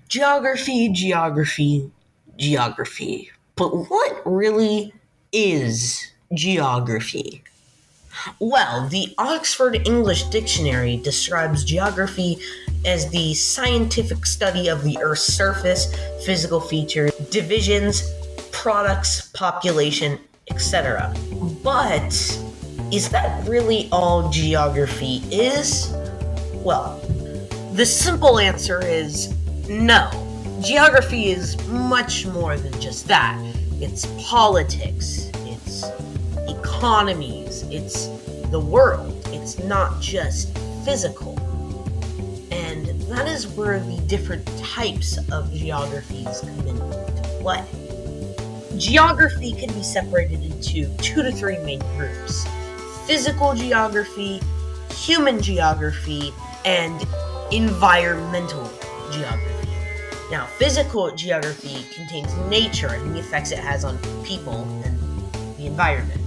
Geography, geography, geography. But what really is geography? Well, the Oxford English Dictionary describes geography as the scientific study of the Earth's surface, physical features, divisions, products, population, etc. But is that really all geography is? Well, the simple answer is no. Geography is much more than just that. It's politics, it's economies, it's the world. It's not just physical. And that is where the different types of geographies come into play. Geography can be separated into 2 to 3 main groups: physical geography, human geography, and environmental geography. Now, physical geography contains nature and the effects it has on people and the environment.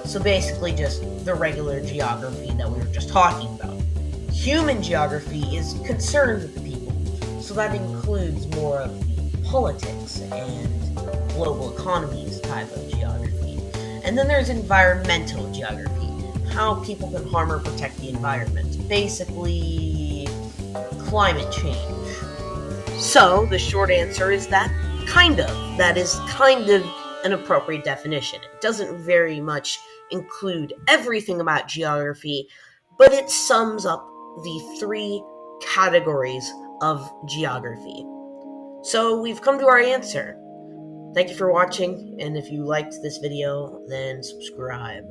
So basically just the regular geography that we were just talking about. Human geography is concerned with the people, so that includes more of the politics and global economies type of geography. And then there's environmental geography, how people can harm or protect the environment. Basically, climate change. So, the short answer is that kind of. That is kind of an appropriate definition. It doesn't very much include everything about geography, but it sums up the 3 categories of geography. So, we've come to our answer. Thank you for watching, and if you liked this video, then subscribe.